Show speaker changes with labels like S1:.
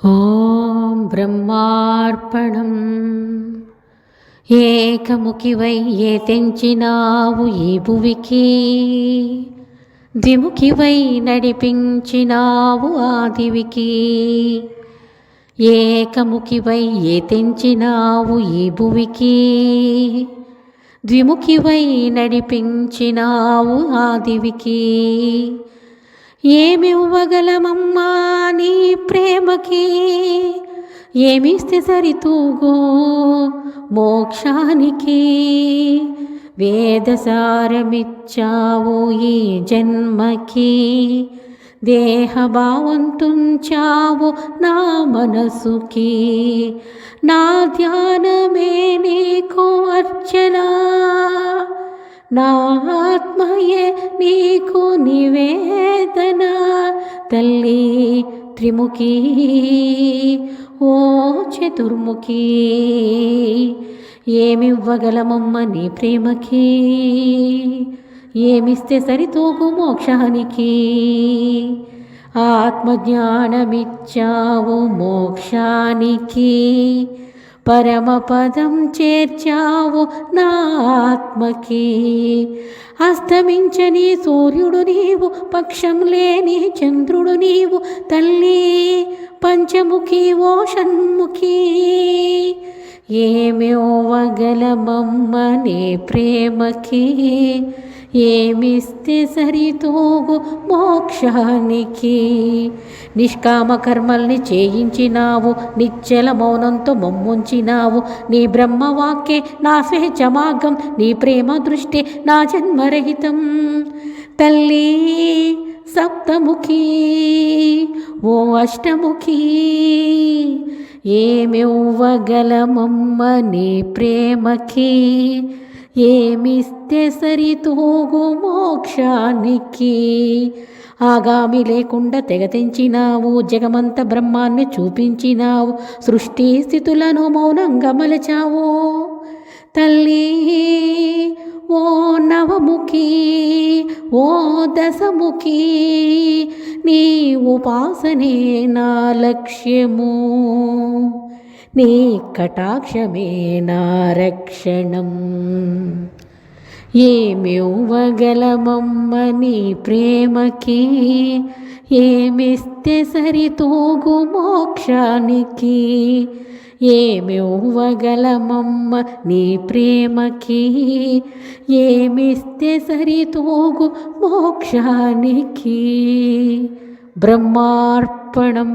S1: ఓం బ్రహ్మార్పణం. ఏకముఖివై ఏ తెంచినావు ఈ భువికి, ద్విముఖివై నడిపించినావు ఆదివికి. ఏకముఖివై ఏ తెంచినావు ఈ భువికి, ద్విముఖివై నడిపించినావు ఆదివికి. ఏమివ్వగలమమ్మా నీ ప్రేమకి, ఏమిస్తే సరితూగో మోక్షానికి. వేదసారమిచ్చావు ఈ జన్మకి, దేహభావంతుంచావు నా మనసుకి. నా ధ్యానమే నీకు అర్చన, నా ఆత్మయే నీకు నివేదన. తల్లి త్రిముఖి ఓ చతుర్ముఖి, ఏమివ్వగలమమ్మ నీ ప్రేమకి, ఏమిస్తే సరితూగు మోక్షానికి. ఆత్మజ్ఞానమిచ్చావు మోక్షానికి, పరమపదం చేర్చావు నా ఆత్మకి. అస్తమించని సూర్యుడు నీవు, పక్షం లేని చంద్రుడు నీవు. తల్లి పంచముఖి ఓ షణ్ముఖి, ఏమివ్వగలమమ్మ నీ ప్రేమకి, ఏమిస్తే సరితూగు మోక్షానికి. నిష్కామ కర్మల్ని చేయించినావు, నిశ్చల మౌనంతో మమ్ముంచినావు. నీ బ్రహ్మవాక్యే నా స్వేచ్ఛ మార్గం, నీ ప్రేమ దృష్టి నా జన్మరహితం. తల్లి సప్తముఖి ఓ అష్టముఖి, ఏమివ్వగలమమ్మ నీ ప్రేమకి, ఏమిస్తే సరితూగు మోక్షానికి. ఆగామి లేకుండా తెగతించినావు, జగమంత బ్రహ్మాన్ని చూపించినావు. సృష్టి స్థితులను మౌనంగా మలచావు. తల్లి ఓ నవముఖి ఓ దశముఖి, నీ ఉపాసనే నా లక్ష్యము, నీ కటాక్షమే నా రక్షణం. ఏమివ్వగలమమ్మ నీ ప్రేమకి, ఏమిస్తే సరితూగు మోక్షానికి. ఏమివ్వగలమమ్మ నీ ప్రేమకి, ఏమిస్తే సరితూగు మోక్షానికి. బ్రహ్మార్పణం.